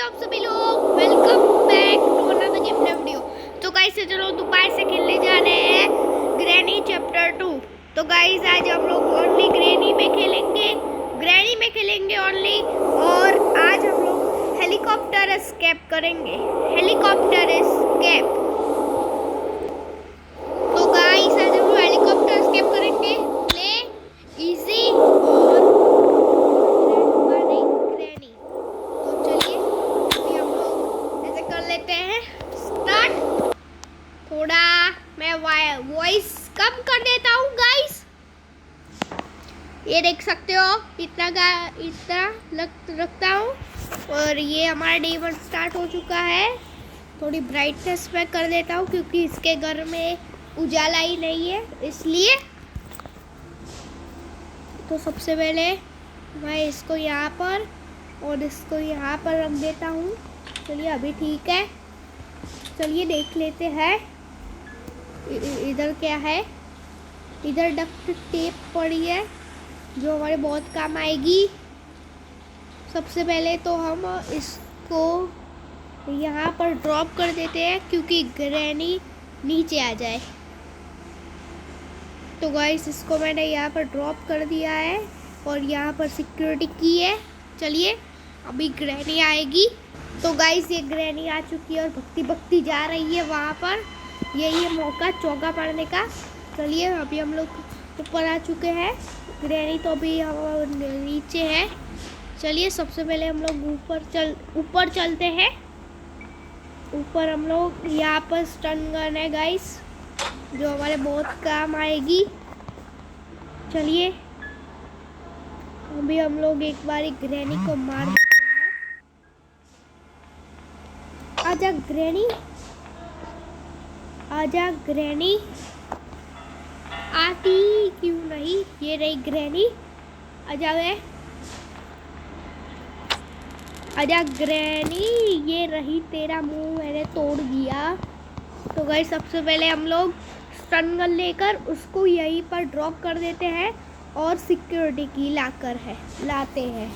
आप सभी लोग, welcome back to another game video. तो गाइस चलो दोबारा से खेलने जा रहे हैं ग्रैनी चैप्टर 2। तो गाइस आज हम लोग ओनली ग्रैनी में खेलेंगे ओनली। और आज हम लोग हेलीकॉप्टर एस्केप करेंगे, हेलीकॉप्टर एस्केप। तो गाइस आज हम लोग हेलीकॉप्टर एस्केप करेंगे, प्ले इजी और ग्रैनी। तो चलिए अभी हम लोग ऐसे कर लेते हैं स्टार्ट। थोड़ा मैं वॉइस कम कर देता हूँ गाइस, ये देख सकते हो इतना रखता हूँ। और ये हमारा डे 1 स्टार्ट हो चुका है। थोड़ी ब्राइटनेस में कर देता हूँ क्योंकि इसके घर में उजाला ही नहीं है, इसलिए। तो सबसे पहले मैं इसको यहाँ पर और इसको यहाँ पर रख देता हूँ। चलिए अभी ठीक है। चलिए देख लेते हैं इधर क्या है। इधर डक्ट टेप पड़ी है जो हमारे बहुत काम आएगी। सबसे पहले तो हम इसको यहाँ पर ड्रॉप कर देते हैं क्योंकि ग्रैनी नीचे आ जाए। तो गाइस इसको मैंने यहाँ पर ड्रॉप कर दिया है और यहाँ पर सिक्योरिटी की है। चलिए अभी ग्रैनी आएगी। तो गाइस ये ग्रैनी आ चुकी है और भक्ति जा रही है वहाँ पर। यही है मौका चौका मारने का। चलिए अभी हम लोग ऊपर आ चुके हैं। ग्रैनी तो अभी नीचे है। चलिए सबसे पहले हम लोग ऊपर चलते हैं। ऊपर हम लोग यहाँ पर स्टन गन है गाइस जो हमारे बहुत काम आएगी। चलिए अभी हम लोग एक बार ग्रैनी को मार देते हैं। आजा ग्रैनी, आजा ग्रैनी। आती क्यों नहीं, ये रही ग्रैनी। आजा वे, आजा ग्रैनी, ये रही तेरा मुंह मैंने तोड़ दिया। तो गाइस सबसे पहले हम लोग स्टन गन लेकर उसको यहीं पर ड्रॉप कर देते हैं और सिक्योरिटी की लाते हैं।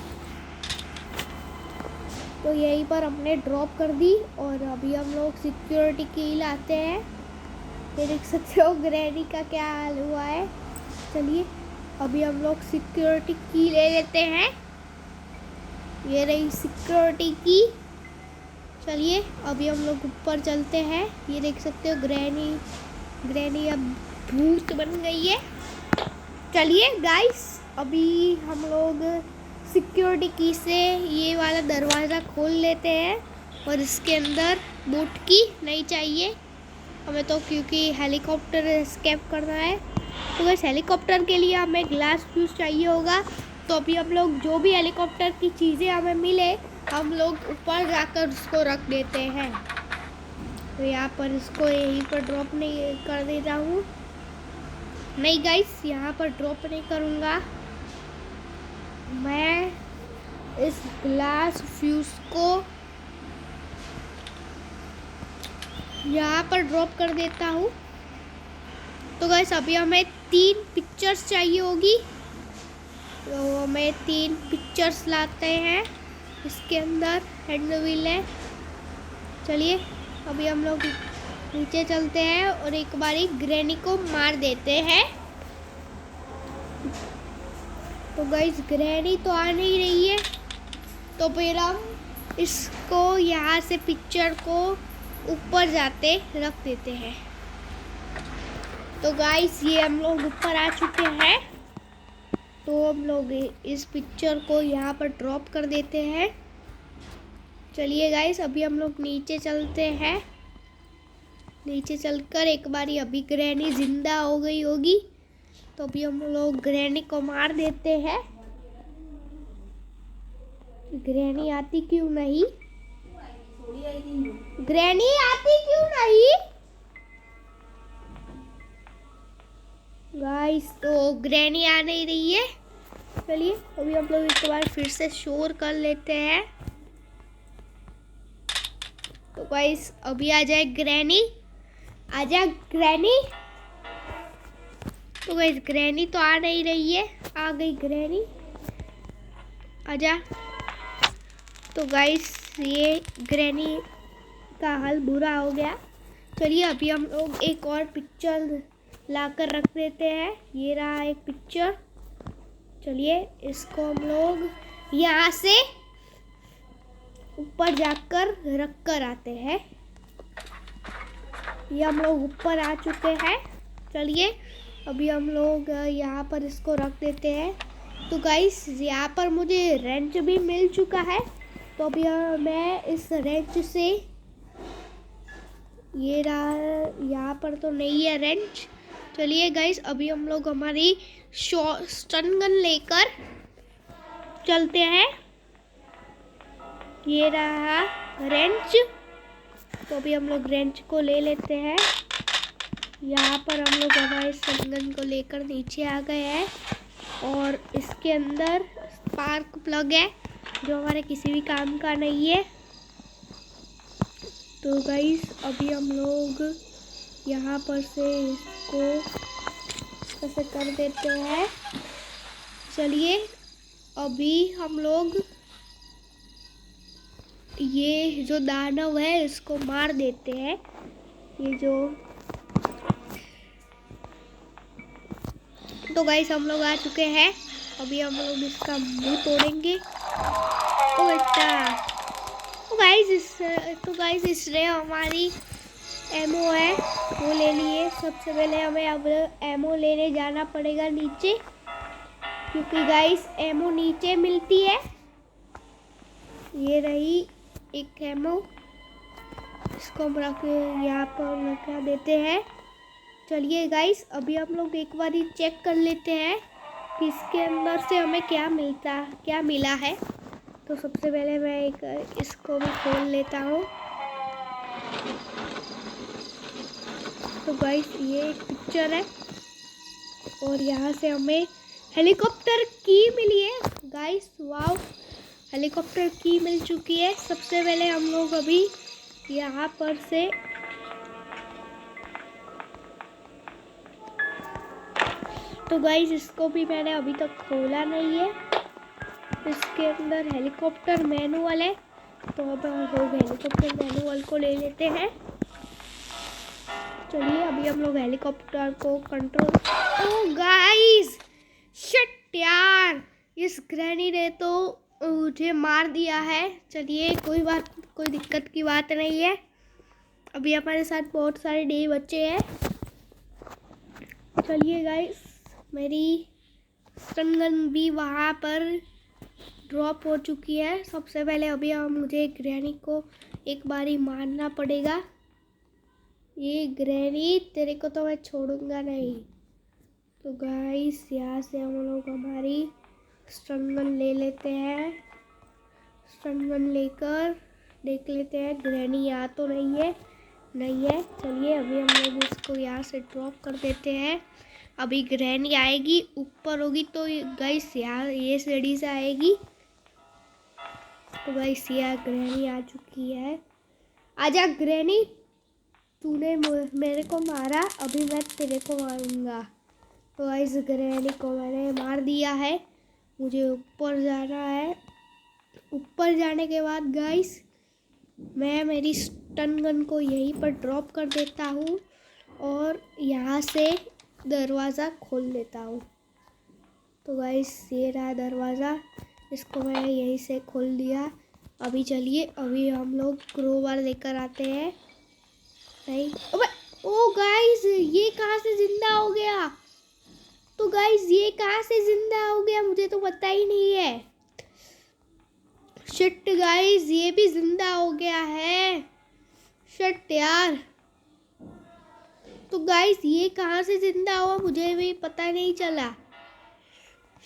तो यहीं पर हमने ड्रॉप कर दी और अभी हम लोग सिक्योरिटी की लाते हैं। ये देख सकते हो ग्रैनी का क्या हाल हुआ है। चलिए अभी हम लोग सिक्योरिटी की ले लेते हैं। ये रही सिक्योरिटी की। चलिए अभी हम लोग ऊपर चलते हैं। ये देख सकते हो ग्रैनी अब भूत बन गई है। चलिए गाइस अभी हम लोग सिक्योरिटी की से ये वाला दरवाज़ा खोल लेते हैं और इसके अंदर बूट की नहीं चाहिए हमें तो, क्योंकि हेलीकॉप्टर एस्केप करना है। तो बस हेलीकॉप्टर के लिए हमें ग्लास फ्यूज चाहिए होगा। तो अभी हम लोग जो भी हेलीकॉप्टर की चीज़ें हमें मिले हम लोग ऊपर जाकर उसको रख देते हैं। तो यहाँ पर इसको यहीं पर ड्रॉप नहीं कर देता हूँ। नहीं गाइस यहाँ पर ड्रॉप नहीं करूँगा, मैं इस ग्लास फ्यूज को यहाँ पर ड्रॉप कर देता हूँ। तो गाइस अभी हमें 3 पिक्चर्स चाहिए होगी। तो हमें 3 पिक्चर्स लाते हैं। इसके अंदर हैंड व्हील है। चलिए अभी हम लोग नीचे चलते हैं और एक बारी ग्रैनी को मार देते हैं। तो गाइस ग्रैनी तो आ नहीं रही है, तो फिर हम इसको यहाँ से पिक्चर को ऊपर जाते रख देते हैं। तो गाइस ये हम लोग ऊपर आ चुके हैं। तो हम लोग इस पिक्चर को यहाँ पर ड्रॉप कर देते हैं। चलिए गाइस अभी हम लोग नीचे चलते हैं। नीचे चलकर एक बारी अभी ग्रैनी जिंदा हो गई होगी तो अभी हम लोग ग्रैनी को मार देते हैं। ग्रैनी आती क्यों नहीं, ग्रैनी आती क्यों नहीं गाइस। तो ग्रैनी आ नहीं रही है। चलिए अभी हम लोग एक बार फिर से शोर कर लेते हैं। तो गाइस अभी आ जाए ग्रैनी, आजा ग्रैनी। तो गाइस ग्रैनी तो आ नहीं रही है, आ गई ग्रैनी, आजा। तो गाइस ये ग्रैनी का हाल बुरा हो गया। चलिए अभी हम लोग एक और पिक्चर लाकर रख देते हैं। ये रहा एक पिक्चर। चलिए इसको हम लोग यहाँ से ऊपर जाकर रख कर आते हैं। ये हम लोग ऊपर आ चुके हैं। चलिए अभी हम लोग यहाँ पर इसको रख देते हैं। तो गाइस यहाँ पर मुझे रेंच भी मिल चुका है। तो अभी मैं इस रेंच से, ये रहा, यहाँ पर तो नहीं है रेंच। चलिए गाइस अभी हम लोग हमारी स्टन गन लेकर चलते हैं। ये रहा रेंच। तो अभी हम लोग रेंच को ले लेते हैं। यहाँ पर हम लोग हमारे स्टन गन को लेकर नीचे आ गए हैं और इसके अंदर स्पार्क प्लग है जो हमारे किसी भी काम का नहीं है। तो गाइस अभी हम लोग यहाँ पर से इसको ऐसे कर देते हैं। चलिए अभी हम लोग ये जो दानव है इसको मार देते हैं। ये जो, तो गाइस हम लोग आ चुके हैं। अभी हम लोग इसका मुंह तोड़ेंगे। ओ बेटा, तो गाइस इसने हमारी एमओ है वो ले लिए। सबसे पहले हमें अब एमओ लेने जाना पड़ेगा नीचे, क्योंकि गाइस एमओ नीचे मिलती है। ये रही एक एमओ, इसको हम रख यहाँ पर रखा देते हैं। चलिए गाइस अभी हम लोग एक बार चेक कर लेते हैं कि इसके अंदर से हमें क्या मिला है। तो सबसे पहले मैं इसको भी खोल लेता हूँ। तो गाइस ये एक पिक्चर है और यहाँ से हमें हेलीकॉप्टर की मिली है गाइस। वाव, हेलीकॉप्टर की मिल चुकी है। सबसे पहले हम लोग अभी यहाँ पर से तो गाइस इसको भी मैंने अभी तक खोला नहीं है। इसके अंदर हेलीकॉप्टर मैनुअल है, तो अब हम लोग हेलीकॉप्टर मैनुअल को ले लेते हैं। चलिए अभी हम लोग हेलीकॉप्टर को कंट्रोल, ओ गाइस शिट यार, इस ग्रैनी ने तो मुझे मार दिया है। चलिए कोई दिक्कत की बात नहीं है। अभी हमारे साथ बहुत सारे डे बच्चे हैं। चलिए गाइस मेरी स्टन गन भी वहाँ पर ड्रॉप हो चुकी है। सबसे पहले अभी मुझे ग्रैनी को एक बारी मारना पड़ेगा। ये ग्रैनी तेरे को तो मैं छोड़ूंगा नहीं। तो गाइस यहाँ से हम लोग हमारी स्टन गन ले लेते हैं। स्टन गन लेकर देख लेते हैं ग्रैनी यहाँ तो नहीं है। चलिए अभी हम लोग इसको यहाँ से ड्रॉप कर देते हैं। अभी ग्रैनी आएगी, ऊपर होगी तो गाइस यहाँ ये सीढ़ी से आएगी। तो गाइस यहाँ ग्रैनी आ चुकी है। आजा ग्रैनी, तूने मेरे को मारा, अभी मैं तेरे को मारूंगा। तो गाइस ग्रैनी को मैंने मार दिया है। मुझे ऊपर जाना है। ऊपर जाने के बाद गाइस मैं मेरी स्टन गन को यहीं पर ड्रॉप कर देता हूँ और यहाँ से दरवाज़ा खोल देता हूँ। तो गाइस ये रहा दरवाज़ा, इसको मैंने यहीं से खोल दिया। अभी चलिए अभी हम लोग क्रोबार लेकर आते हैं। नहीं, ओ गाइस ये कहाँ से जिंदा हो गया? तो गाइस ये कहाँ से जिंदा हो गया, मुझे तो पता ही नहीं है। शिट गाइस ये भी जिंदा हो गया है। शिट यार, तो गाइस ये कहाँ से जिंदा हुआ मुझे भी पता नहीं चला।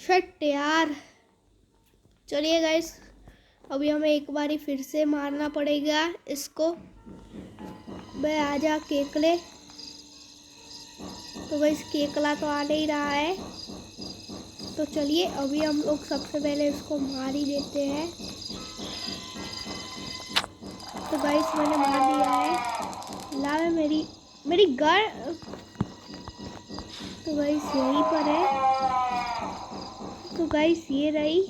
शिट यार, चलिए गाइस अभी हमें एक बारी फिर से मारना पड़ेगा इसको। बे आजा केकले। तो गाइस केकला तो आ नहीं रहा है। तो चलिए अभी हम लोग सबसे पहले इसको मार ही देते हैं। तो गाइस मैंने मार दिया है। ला मेरी गन तो गाइस यहीं पर है। तो गाइस ये रही,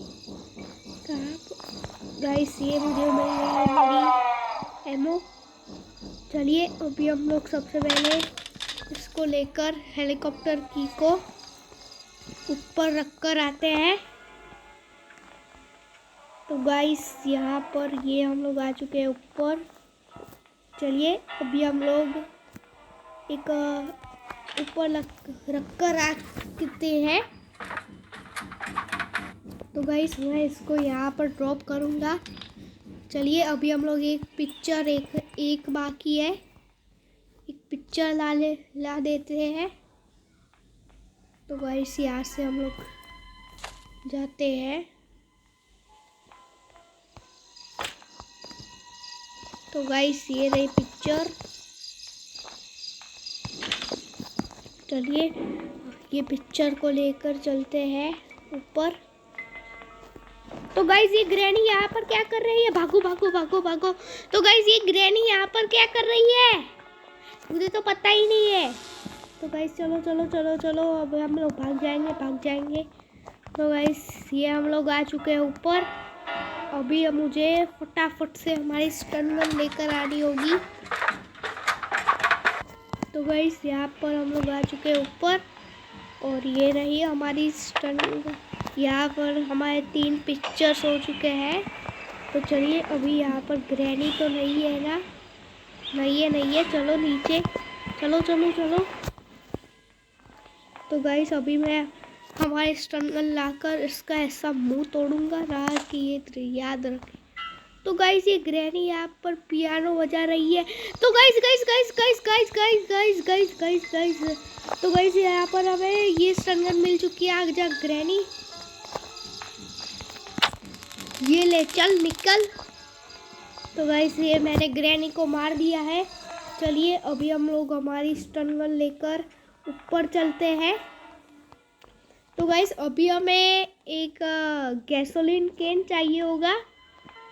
कहाँ गाइस ये मुझे मिल गई है मेरी एमओ। चलिए अभी हम लोग सबसे पहले इसको लेकर हेलीकॉप्टर की को ऊपर रख कर आते हैं। तो गाइस यहाँ पर ये हम लोग आ चुके हैं ऊपर। चलिए अभी हम लोग एक ऊपर रख कर आते हैं। तो गाइस मैं इसको यहाँ पर ड्रॉप करूँगा। चलिए अभी हम लोग एक पिक्चर एक बाकी है, एक पिक्चर ला देते हैं। तो गाइस यहाँ से हम लोग जाते हैं। तो गाइस ये रही पिक्चर। चलिए ये पिक्चर को लेकर चलते हैं ऊपर। तो गाइस ये ग्रैनी यहाँ पर क्या कर रही है? भागो भागो भागो भागो। तो गाइस ये ग्रैनी यहाँ पर क्या कर रही है? मुझे तो पता ही नहीं है। तो गाइस चलो चलो चलो चलो अब हम लोग भाग जाएंगे। तो गाइस ये हम लोग आ चुके हैं ऊपर। अभी मुझे फटाफट से हमारी स्टन गन लेकर आनी होगी। तो गाइस यहाँ पर हम लोग आ चुके हैं ऊपर और ये रही हमारी स्टन गन। यहाँ पर हमारे 3 पिक्चर्स हो चुके हैं। तो चलिए अभी यहाँ पर ग्रैनी तो नहीं है ना? नहीं है। चलो नीचे चलो। तो गाइस अभी मैं हमारे स्टन गन लाकर इसका ऐसा मुंह तोड़ूंगा ना कि ये याद रखे। तो गाइस ये ग्रैनी यहाँ पर पियानो बजा रही है। तो गाइस तो गाइस यहाँ पर हमें ये स्टन गन मिल चुकी है। आग जा ग्रैनी, ये ले चल निकल। तो गाइस ये मैंने ग्रैनी को मार दिया है। चलिए अभी हम लोग हमारी स्टन गन लेकर ऊपर चलते हैं। तो गाइस अभी हमें एक गैसोलीन कैन चाहिए होगा।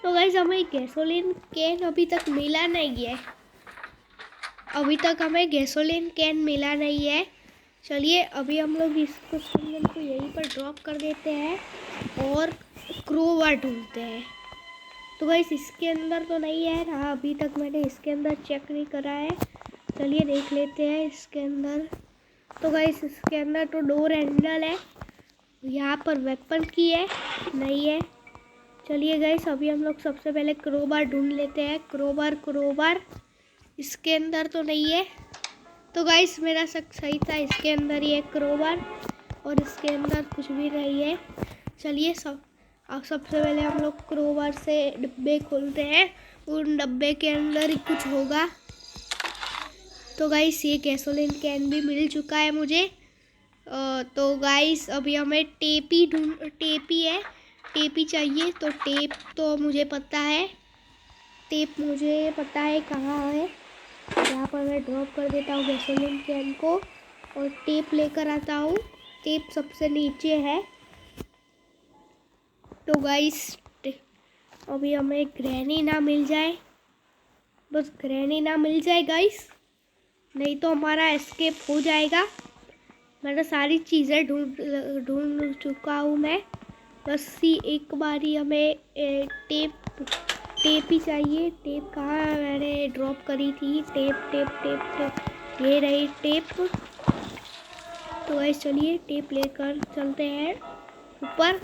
तो गाइस हमें गैसोलीन कैन अभी तक मिला नहीं है। चलिए अभी हम लोग इसको स्टन गन को यहीं पर ड्रॉप कर देते हैं और क्रोबार ढूंढते हैं। तो गाइस इसके अंदर तो नहीं है ना, अभी तक मैंने इसके अंदर चेक नहीं करा है। चलिए देख लेते हैं इसके अंदर। तो गाइस इसके अंदर तो डोर हैंडल है। यहाँ पर वेपन की है, नहीं है। चलिए गाइस अभी हम लोग सबसे पहले क्रोबार ढूंढ लेते हैं। क्रोबार इसके अंदर तो नहीं है। तो गाइस मेरा शक सही था, इसके अंदर ही है क्रोबार और इसके अंदर कुछ भी नहीं है। चलिए सबसे पहले हम लोग क्रोबार से डिब्बे खोलते हैं। उन डब्बे के अंदर ही कुछ होगा। तो गाइस ये गैसोलीन कैन भी मिल चुका है मुझे। तो गाइस अभी हमें टेपी चाहिए। तो टेप तो मुझे पता है, कहाँ है। यहाँ पर मैं ड्रॉप कर देता हूँ गैसोलीन कैन को और टेप लेकर आता हूँ। टेप सबसे नीचे है। तो गाइस अभी हमें ग्रैनी ना मिल जाए, बस ग्रैनी ना मिल जाए गाइस, नहीं तो हमारा एस्केप हो जाएगा। मैंने सारी चीज़ें ढूंढ चुका हूँ मैं, बस एक बारी हमें टेप ही चाहिए। टेप कहाँ मैंने ड्रॉप करी थी? टेप ये रही टेप। तो गाइस चलिए टेप लेकर चलते हैं ऊपर।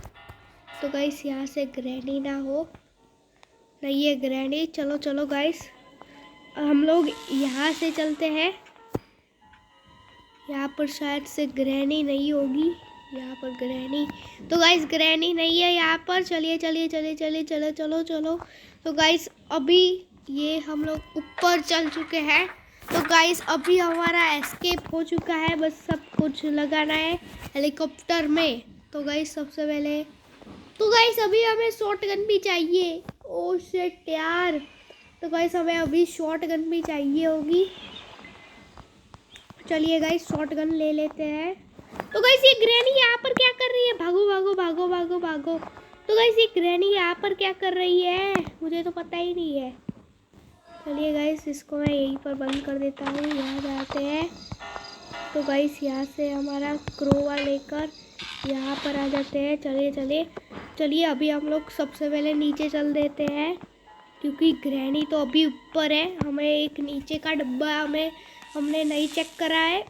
तो गाइस यहाँ से ग्रैनी ना हो, नहीं है ग्रैनी। चलो गाइस हम लोग यहाँ से चलते हैं। यहाँ पर शायद से ग्रैनी नहीं होगी, यहाँ पर ग्रैनी। तो गाइस ग्रैनी नहीं है यहाँ पर। चलिए चलो। तो गाइस अभी ये हम लोग ऊपर चल चुके हैं। तो गाइस अभी हमारा एस्केप हो चुका है, बस सब कुछ लगाना है हेलीकॉप्टर में। तो गाइस सबसे पहले अभी हमें शॉर्ट गन भी चाहिए। ओह शिट यार। तो गाइस हमें अभी शॉर्ट गन भी चाहिए होगी। चलिए गाइस शॉर्ट गन ले लेते हैं। तो गाइस ये ग्रैनी यहाँ पर क्या कर रही है? भागो। तो गाइस ये ग्रैनी यहाँ पर क्या कर रही है? मुझे तो पता ही नहीं है। चलिए गाइस इसको मैं यहीं पर बंद कर देता हूँ। यहाँ जाते हैं। तो गाइस यहाँ से हमारा क्रोबार लेकर यहाँ पर आ जाते हैं। चलिए चलिए चलिए, अभी हम लोग सबसे पहले नीचे चल देते हैं, क्योंकि ग्रैनी तो अभी ऊपर है। हमें एक नीचे का डब्बा हमने नहीं चेक करा है।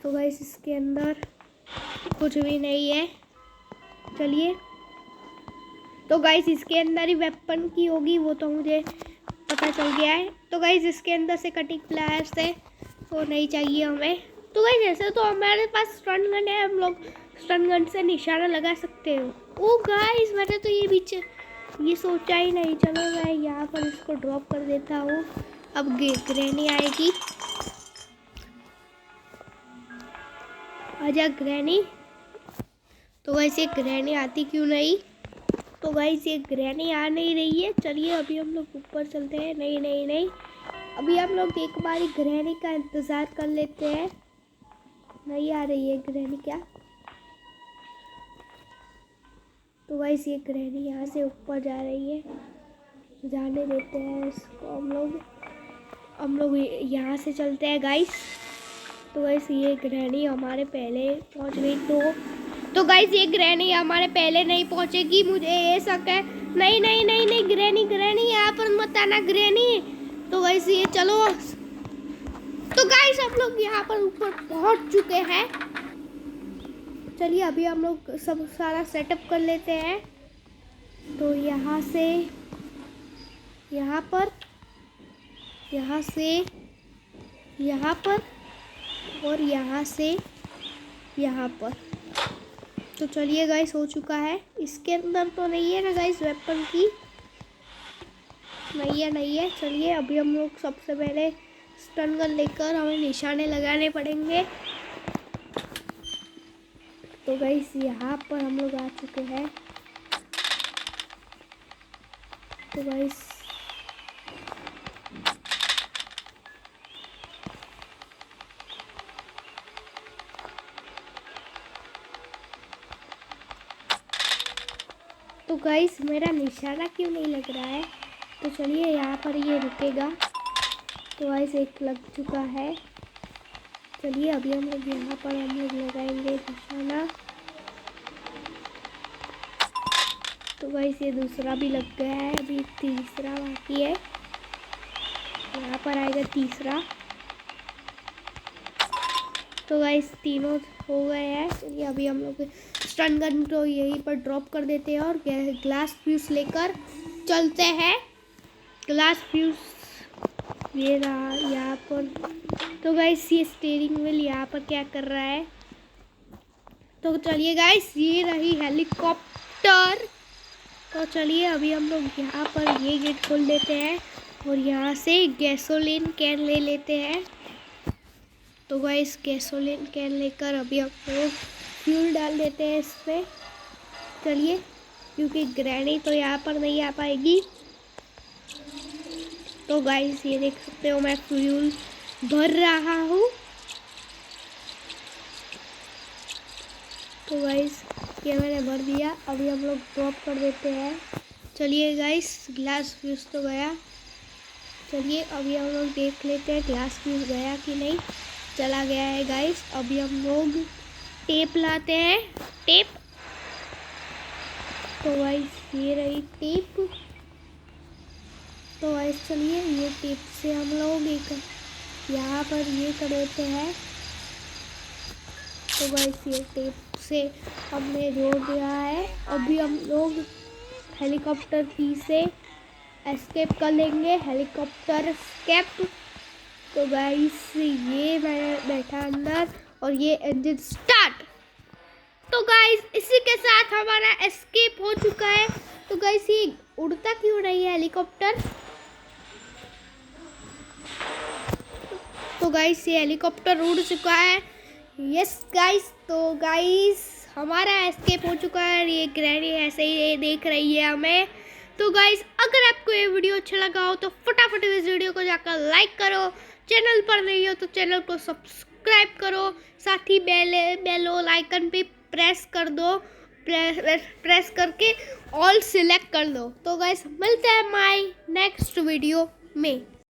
तो गाइस इसके अंदर कुछ भी नहीं है। चलिए, तो गाइस इसके अंदर ही वेपन की होगी, वो तो मुझे पता चल गया है। तो गाइस इसके अंदर से कटिंग प्लायर्स है, वो नहीं चाहिए हमें। तो गाइस ऐसे तो हमारे पास स्टन गन है, हम लोग स्टन गन से निशाना लगा सकते हो। ओ गाइस, मैंने तो ये सोचा ही नहीं। चलो मैं यहाँ पर इसको ड्रॉप कर देता हूँ। अब ग्रैनी आएगी। आजा ग्रैनी। तो गाइस ये ग्रैनी आती क्यों नहीं? तो गाइस ये ग्रैनी आ नहीं रही है। चलिए अभी हम लोग ऊपर चलते हैं। नहीं नहीं नहीं, अभी हम लोग एक बार ग्रैनी का इंतज़ार कर लेते हैं। नहीं आ रही है ग्रैनी क्या? तो गाइस ये ग्रैनी यहाँ से ऊपर जा रही है, जाने देते हैं इसको। हम लोग यहाँ से चलते हैं गाइस। तो गाइस ये ग्रैनी हमारे पहले पहुँच गई। तो गाइस ये ग्रैनी हमारे पहले नहीं पहुँचेगी, मुझे ये शक है। नहीं नहीं नहीं नहीं, ग्रैनी यहाँ पर मत आना ग्रैनी। तो गाइस ये चलो। तो गाइस हम लोग यहाँ पर ऊपर पहुँच चुके हैं। चलिए अभी हम लोग सब सारा सेटअप कर लेते हैं। तो यहाँ से यहाँ पर, यहाँ से यहाँ पर, और यहाँ से यहाँ पर। तो चलिए गाइस हो चुका है। इसके अंदर तो नहीं है ना गाइस वेपन की? नहीं है। चलिए अभी हम लोग सबसे पहले स्टन गन लेकर हमें निशाने लगाने पड़ेंगे। तो गाइस यहाँ पर हम लोग आ चुके हैं। तो गाइस मेरा निशाना क्यों नहीं लग रहा है? तो चलिए यहाँ पर ये रुकेगा। तो गाइस एक लग चुका है। चलिए अभी हम लोग यहाँ पर लगाएंगे निशाना। तो गाइस ये दूसरा भी लग गया है, अभी तीसरा बाकी है। यहाँ पर आएगा तीसरा। तो गाइस तीनों हो गए हैं। चलिए अभी हम लोग स्टन गन तो यहीं पर ड्रॉप कर देते हैं और ग्लास फ्यूज लेकर चलते हैं। ग्लास फ्यूज ये रहा यहाँ पर। तो गाइस ये स्टीयरिंग व्हील यहाँ पर क्या कर रहा है? तो चलिए गाइस ये रही हेलीकॉप्टर। तो चलिए अभी हम लोग यहाँ पर ये गेट खोल देते हैं और यहाँ से गैसोलीन कैन ले लेते हैं। तो गाइस गैसोलीन कैन लेकर अभी हम लोग फ्यूल डाल देते हैं इस पर। चलिए, क्योंकि ग्रैनी तो यहाँ पर नहीं आ पाएगी। तो गाइस ये देख सकते हो मैं फ्यूल भर रहा हूँ। तो गाइस ये मैंने भर दिया। अभी हम लोग ड्रॉप कर देते हैं। चलिए गाइस ग्लास फ्यूज तो गया। चलिए अभी हम लोग देख लेते हैं ग्लास फ्यूज गया कि नहीं। चला गया है गाइस। अभी हम लोग टेप लाते हैं, टेप। तो गाइस ये रही टेप। तो गाइस चलिए ये टेप से हम लोग एक यहाँ पर ये कर देते हैं। तो गाइस ये टेप से हमने जोड़ दिया है। अभी हम लोग हेलीकॉप्टर की से एस्केप कर लेंगे, हेलीकॉप्टर एस्केप। तो गाइस ये मैं बैठा अंदर और ये इंजन स्टार्ट। तो गाइस इसी के साथ हमारा एस्केप हो चुका है। तो गाइस ये उड़ता क्यों नहीं है हेलीकॉप्टर? तो गाइस ये हेलीकॉप्टर उड़ चुका है। यस गाइस, तो गाइस हमारा एस्केप हो चुका है। ये ग्रैनी ऐसे ही देख रही है हमें। तो गाइस अगर आपको ये वीडियो अच्छा लगा हो तो फटाफट इस वीडियो को जाकर लाइक करो। चैनल पर नहीं हो तो चैनल को सब्सक्राइब करो। साथ ही बेल आइकन पे प्रेस कर दो। प्रेस करके ऑल सिलेक्ट कर दो। तो गाइस मिलते हैं माय नेक्स्ट वीडियो में।